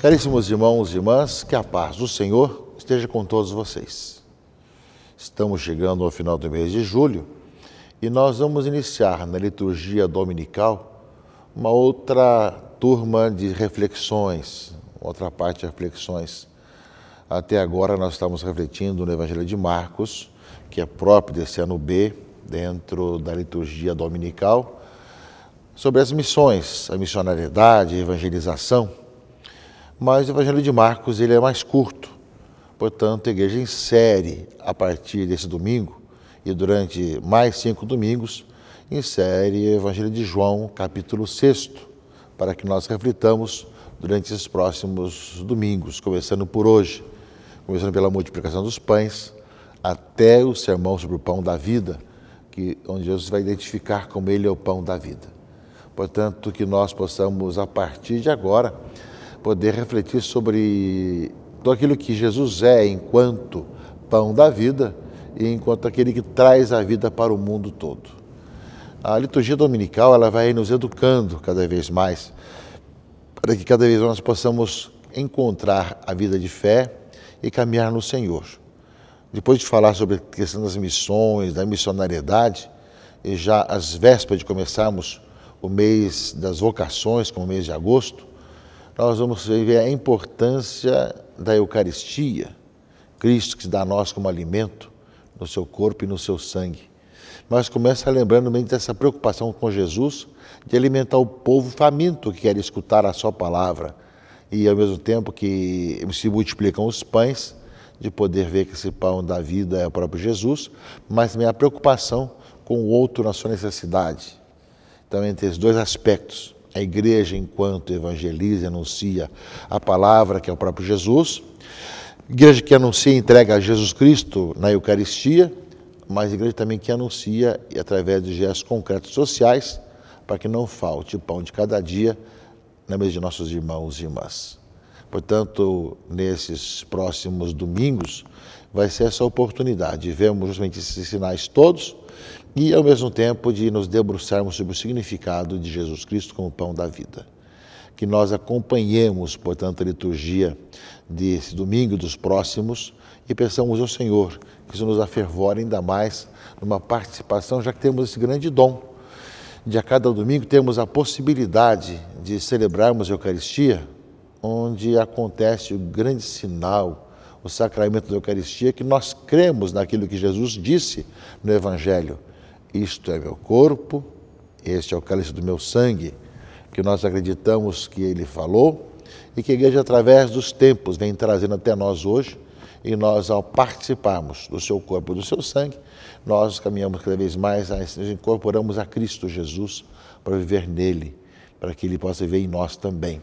Caríssimos irmãos e irmãs, que a paz do Senhor esteja com todos vocês. Estamos chegando ao final do mês de julho e nós vamos iniciar na liturgia dominical uma outra turma de reflexões, outra parte de reflexões. Até agora nós estamos refletindo no Evangelho de Marcos, que é próprio desse ano B, dentro da liturgia dominical, sobre as missões, a missionariedade, a evangelização. Mas o Evangelho de Marcos ele é mais curto, portanto a igreja insere a partir desse domingo e durante mais 5 domingos, insere o Evangelho de João, capítulo 6, para que nós reflitamos durante esses próximos domingos, começando por hoje, começando pela multiplicação dos pães, até o sermão sobre o pão da vida, onde Jesus vai identificar como ele é o pão da vida. Portanto, que nós possamos, a partir de agora, poder refletir sobre tudo aquilo que Jesus é enquanto pão da vida e enquanto aquele que traz a vida para o mundo todo. A liturgia dominical ela vai nos educando cada vez mais, para que cada vez mais nós possamos encontrar a vida de fé e caminhar no Senhor. Depois de falar sobre a questão das missões, da missionariedade, e já às vésperas de começarmos o mês das vocações, como o mês de agosto, nós vamos ver a importância da Eucaristia, Cristo que se dá a nós como alimento no seu corpo e no seu sangue. Mas começa lembrando mesmo dessa preocupação com Jesus de alimentar o povo faminto que quer escutar a sua palavra e ao mesmo tempo que se multiplicam os pães, de poder ver que esse pão da vida é o próprio Jesus, mas também a preocupação com o outro na sua necessidade. Então, entre esses dois aspectos, a igreja, enquanto evangeliza e anuncia a palavra, que é o próprio Jesus, a igreja que anuncia e entrega a Jesus Cristo na Eucaristia, mas a igreja também que anuncia, e através de gestos concretos sociais, para que não falte o pão de cada dia na mesa de nossos irmãos e irmãs. Portanto, nesses próximos domingos, vai ser essa oportunidade de vermos justamente esses sinais todos, e, ao mesmo tempo, de nos debruçarmos sobre o significado de Jesus Cristo como pão da vida. Que nós acompanhemos, portanto, a liturgia desse domingo e dos próximos e peçamos ao Senhor que isso nos afervore ainda mais numa participação, já que temos esse grande dom de a cada domingo termos a possibilidade de celebrarmos a Eucaristia, onde acontece o grande sinal, o sacramento da Eucaristia, que nós cremos naquilo que Jesus disse no Evangelho. Isto é meu corpo, este é o cálice do meu sangue, que nós acreditamos que ele falou e que a igreja, através dos tempos, vem trazendo até nós hoje, e nós, ao participarmos do seu corpo e do seu sangue, nós caminhamos cada vez mais, nos incorporamos a Cristo Jesus para viver nele, para que ele possa viver em nós também.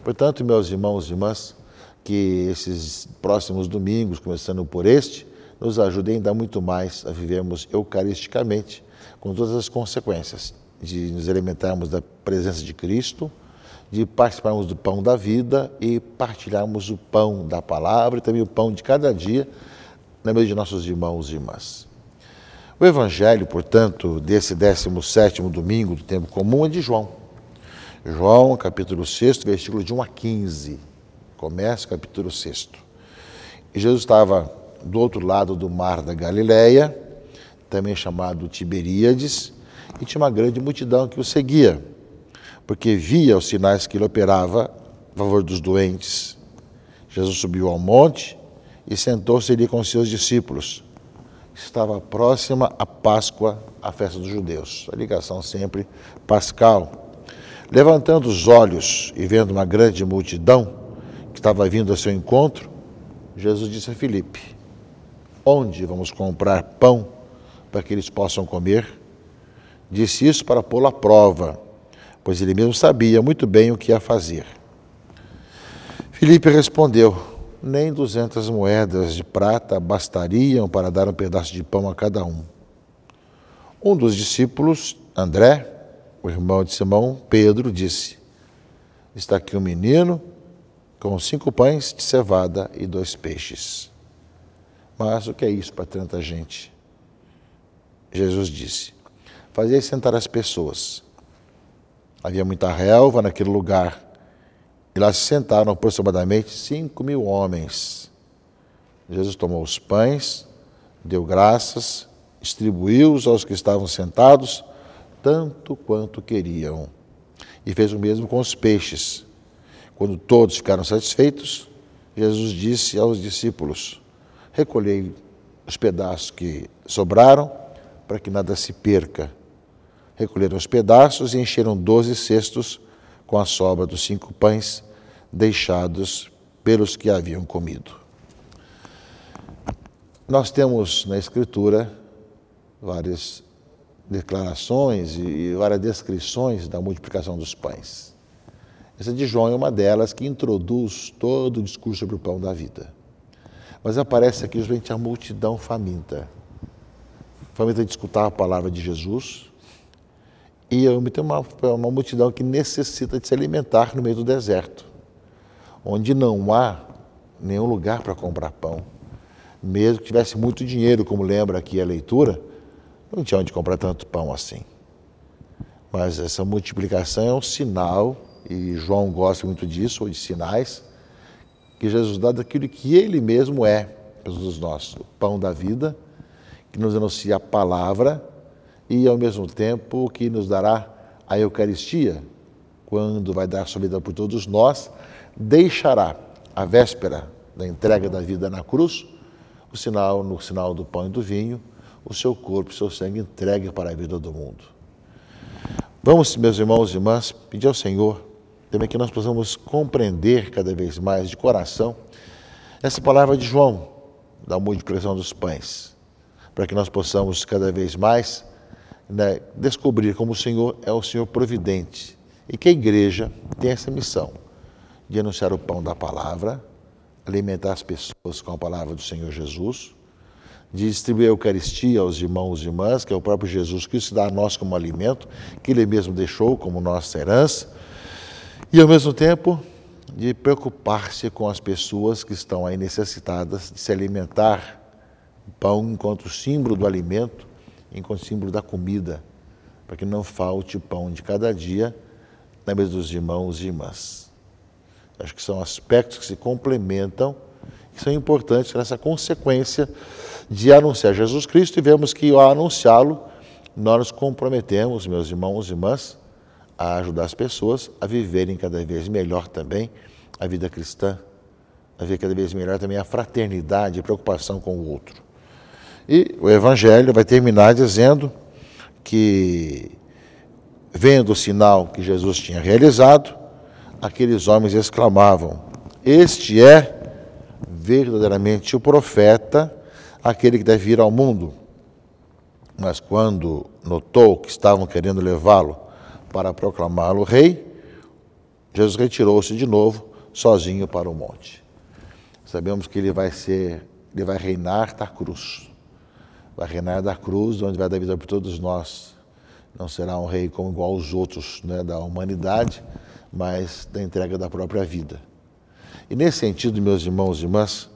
Portanto, meus irmãos e irmãs, que esses próximos domingos, começando por este, nos ajudem ainda muito mais a vivermos eucaristicamente, com todas as consequências, de nos alimentarmos da presença de Cristo, de participarmos do pão da vida e partilharmos o pão da palavra e também o pão de cada dia na mesa de nossos irmãos e irmãs. O Evangelho, portanto, desse 17º domingo do tempo comum é de João. João, capítulo 6, versículo de 1 a 15. Começa o capítulo 6. E Jesus estava do outro lado do mar da Galileia, também chamado Tiberíades, e tinha uma grande multidão que o seguia, porque via os sinais que ele operava a favor dos doentes. Jesus subiu ao monte e sentou-se ali com seus discípulos. Estava próxima a Páscoa, a festa dos judeus, a ligação sempre pascal. Levantando os olhos e vendo uma grande multidão que estava vindo ao seu encontro, Jesus disse a Filipe: onde vamos comprar pão para que eles possam comer? Disse isso para pô-lo à prova, pois ele mesmo sabia muito bem o que ia fazer. Filipe respondeu: nem 200 moedas de prata bastariam para dar um pedaço de pão a cada um. Um dos discípulos, André, o irmão de Simão, Pedro, disse: está aqui um menino com 5 pães de cevada e 2 peixes. Mas o que é isso para tanta gente? Jesus disse: fazia sentar as pessoas. Havia muita relva naquele lugar. E lá se sentaram aproximadamente 5.000 homens. Jesus tomou os pães, deu graças, distribuiu-os aos que estavam sentados, tanto quanto queriam. E fez o mesmo com os peixes. Quando todos ficaram satisfeitos, Jesus disse aos discípulos: recolhei os pedaços que sobraram, para que nada se perca. Recolheram os pedaços e encheram 12 cestos com a sobra dos 5 pães deixados pelos que haviam comido. Nós temos na Escritura várias declarações e várias descrições da multiplicação dos pães. Essa de João é uma delas que introduz todo o discurso sobre o pão da vida. Mas aparece aqui justamente a multidão faminta. Faminta de escutar a palavra de Jesus. E tem uma multidão que necessita de se alimentar no meio do deserto, onde não há nenhum lugar para comprar pão. Mesmo que tivesse muito dinheiro, como lembra aqui a leitura, não tinha onde comprar tanto pão assim. Mas essa multiplicação é um sinal, e João gosta muito disso, ou de sinais, que Jesus dá daquilo que Ele mesmo é, Jesus nosso, o pão da vida, que nos anuncia a palavra e, ao mesmo tempo, que nos dará a Eucaristia, quando vai dar sua vida por todos nós, deixará a véspera da entrega da vida na cruz, no sinal do pão e do vinho, o seu corpo e o seu sangue entregue para a vida do mundo. Vamos, meus irmãos e irmãs, pedir ao Senhor também que nós possamos compreender cada vez mais de coração essa palavra de João, da multiplicação dos pães, para que nós possamos cada vez mais descobrir como o Senhor é o Senhor providente e que a igreja tem essa missão de anunciar o pão da palavra, alimentar as pessoas com a palavra do Senhor Jesus, de distribuir a Eucaristia aos irmãos e irmãs, que é o próprio Jesus Cristo, dá a nós como alimento, que Ele mesmo deixou como nossa herança, e ao mesmo tempo de preocupar-se com as pessoas que estão aí necessitadas de se alimentar. O pão enquanto símbolo do alimento, enquanto símbolo da comida, para que não falte o pão de cada dia na mesa dos irmãos e irmãs. Acho que são aspectos que se complementam, que são importantes nessa consequência de anunciar Jesus Cristo, e vemos que ao anunciá-lo, nós nos comprometemos, meus irmãos e irmãs, a ajudar as pessoas a viverem cada vez melhor também a vida cristã, a viver cada vez melhor também a fraternidade, a preocupação com o outro. E o Evangelho vai terminar dizendo que, vendo o sinal que Jesus tinha realizado, aqueles homens exclamavam: este é verdadeiramente o profeta, aquele que deve vir ao mundo. Mas quando notou que estavam querendo levá-lo para proclamá-lo rei, Jesus retirou-se de novo, sozinho para o monte. Sabemos que ele vai reinar da cruz. Vai reinar da cruz, onde vai dar vida por todos nós. Não será um rei como igual aos outros, da humanidade, mas da entrega da própria vida. E nesse sentido, meus irmãos e irmãs,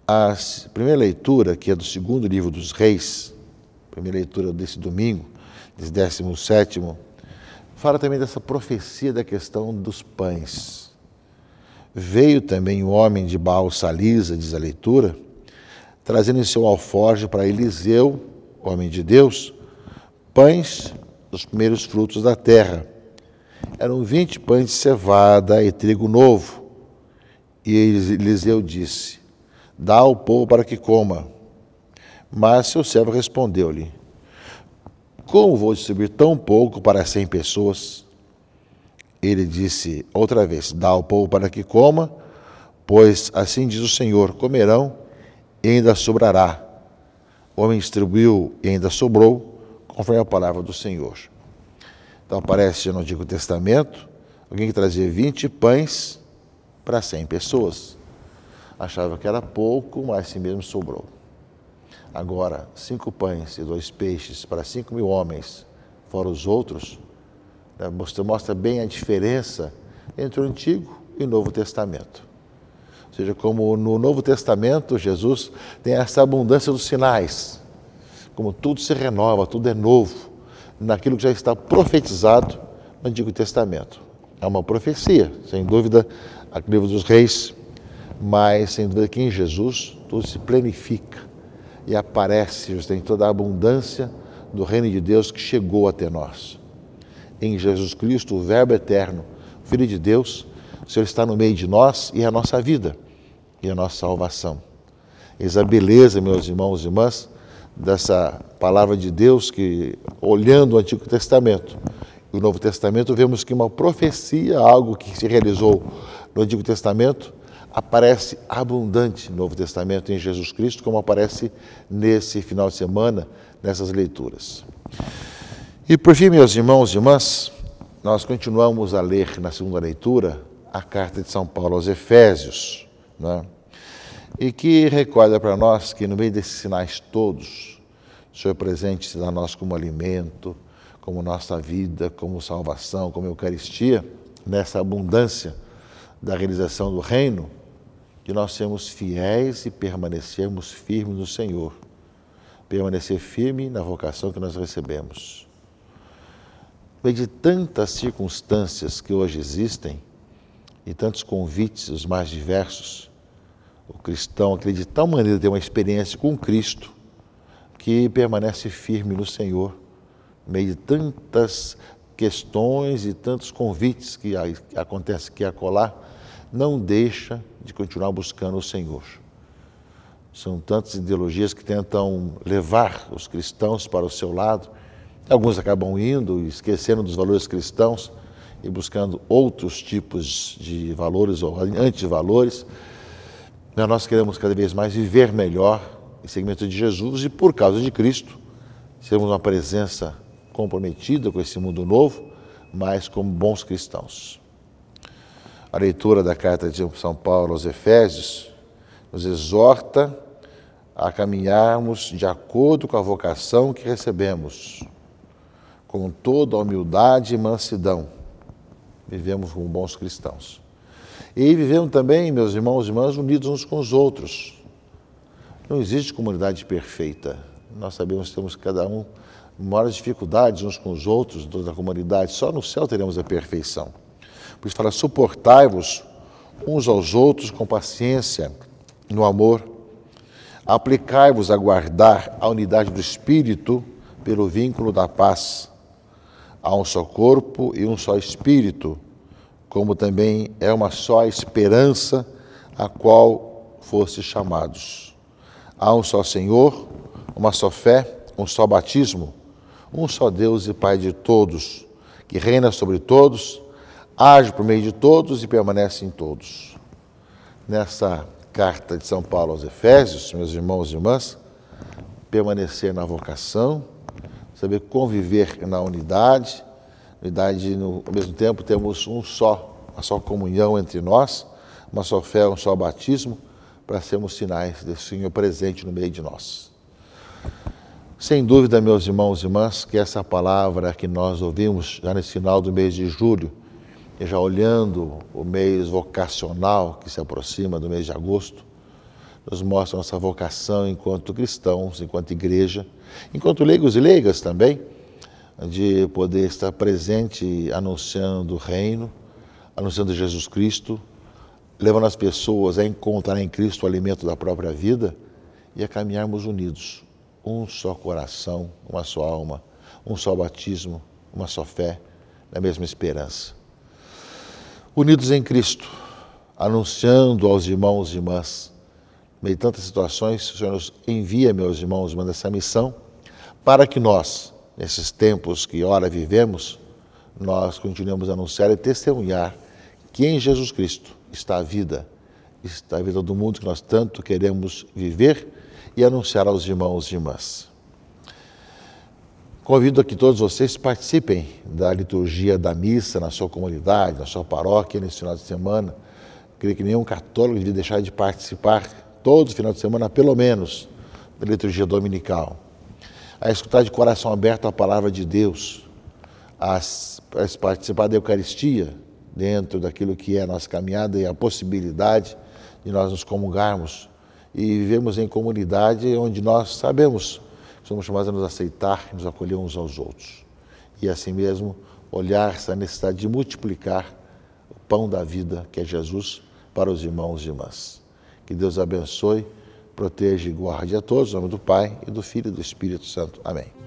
a primeira leitura, que é do segundo livro dos Reis, primeira leitura desse domingo, desse 17º, fala também dessa profecia da questão dos pães. Veio também o homem de Baal-Salisa, diz a leitura, trazendo em seu alforje para Eliseu, homem de Deus, pães dos primeiros frutos da terra. Eram 20 pães de cevada e trigo novo. E Eliseu disse: dá ao povo para que coma. Mas seu servo respondeu-lhe: como vou distribuir tão pouco para 100 pessoas? Ele disse outra vez: dá ao povo para que coma, pois assim diz o Senhor: comerão e ainda sobrará. O homem distribuiu e ainda sobrou, conforme a palavra do Senhor. Então aparece no Antigo Testamento alguém que trazia 20 pães para 100 pessoas. Achava que era pouco, mas assim mesmo sobrou. Agora, 5 pães e 2 peixes para 5.000 homens, fora os outros, mostra bem a diferença entre o Antigo e o Novo Testamento. Ou seja, como no Novo Testamento, Jesus tem essa abundância dos sinais, como tudo se renova, tudo é novo. naquilo que já está profetizado no Antigo Testamento. É uma profecia, sem dúvida, aqui no livro dos Reis, mas sem dúvida que em Jesus tudo se planifica e aparece justamente toda a abundância do reino de Deus que chegou até nós. Em Jesus Cristo, o Verbo eterno, Filho de Deus, o Senhor está no meio de nós e é a nossa vida e a nossa salvação. Eis a beleza, meus irmãos e irmãs, dessa palavra de Deus que, olhando o Antigo Testamento e o Novo Testamento, vemos que uma profecia, algo que se realizou no Antigo Testamento, aparece abundante no Novo Testamento em Jesus Cristo, como aparece nesse final de semana, nessas leituras. E por fim, meus irmãos e irmãs, nós continuamos a ler na segunda leitura a carta de São Paulo aos Efésios, né? E que recorda para nós que no meio desses sinais todos, o Senhor presente se dá a nós como alimento, como nossa vida, como salvação, como Eucaristia, nessa abundância da realização do reino, que nós sermos fiéis e permanecermos firmes no Senhor, permanecer firme na vocação que nós recebemos. No meio de tantas circunstâncias que hoje existem e tantos convites, os mais diversos, o cristão acredita de tal maneira ter uma experiência com Cristo que permanece firme no Senhor, no meio de tantas questões e tantos convites que acontecem aqui e acolá, não deixa de continuar buscando o Senhor. São tantas ideologias que tentam levar os cristãos para o seu lado. Alguns acabam indo e esquecendo dos valores cristãos e buscando outros tipos de valores ou antivalores. Mas nós queremos cada vez mais viver melhor em seguimento de Jesus e, por causa de Cristo, sermos uma presença comprometida com esse mundo novo, mas como bons cristãos. A leitura da carta de São Paulo aos Efésios nos exorta a caminharmos de acordo com a vocação que recebemos, com toda a humildade e mansidão. Vivemos como bons cristãos. E vivemos também, meus irmãos e irmãs, unidos uns com os outros. Não existe comunidade perfeita. Nós sabemos que temos cada um maiores dificuldades uns com os outros, toda a comunidade. Só no céu teremos a perfeição. Por isso fala, suportai-vos uns aos outros com paciência, no amor. Aplicai-vos a guardar a unidade do Espírito pelo vínculo da paz. Há um só corpo e um só Espírito, como também é uma só esperança a qual fostes chamados. Há um só Senhor, uma só fé, um só batismo, um só Deus e Pai de todos, que reina sobre todos, age por meio de todos e permanece em todos. Nessa carta de São Paulo aos Efésios, meus irmãos e irmãs, permanecer na vocação, saber conviver na unidade, ao mesmo tempo temos uma só comunhão entre nós, uma só fé, um só batismo, para sermos sinais desse Senhor presente no meio de nós. Sem dúvida, meus irmãos e irmãs, que essa palavra que nós ouvimos já nesse final do mês de julho, e já olhando o mês vocacional que se aproxima do mês de agosto, nos mostra nossa vocação enquanto cristãos, enquanto igreja, enquanto leigos e leigas também, de poder estar presente anunciando o reino, anunciando Jesus Cristo, levando as pessoas a encontrar em Cristo o alimento da própria vida e a caminharmos unidos, um só coração, uma só alma, um só batismo, uma só fé, na mesma esperança. Unidos em Cristo, anunciando aos irmãos e irmãs, em meio a tantas situações, o Senhor nos envia, meus irmãos e irmãs, essa missão, para que nós, nesses tempos que ora vivemos, nós continuemos a anunciar e testemunhar que em Jesus Cristo está a vida do mundo que nós tanto queremos viver e anunciar aos irmãos e irmãs. Convido a que todos vocês participem da liturgia da missa na sua comunidade, na sua paróquia, nesse final de semana. Creio que nenhum católico devia deixar de participar todo final de semana, pelo menos, da liturgia dominical. A escutar de coração aberto a palavra de Deus, a participar da Eucaristia, dentro daquilo que é a nossa caminhada e a possibilidade de nós nos comungarmos e vivemos em comunidade onde nós sabemos que somos chamados a nos aceitar e nos acolher uns aos outros. e assim mesmo olhar essa necessidade de multiplicar o pão da vida, que é Jesus, para os irmãos e irmãs. Que Deus abençoe, proteja e guarde a todos, em nome do Pai, e do Filho e do Espírito Santo. Amém.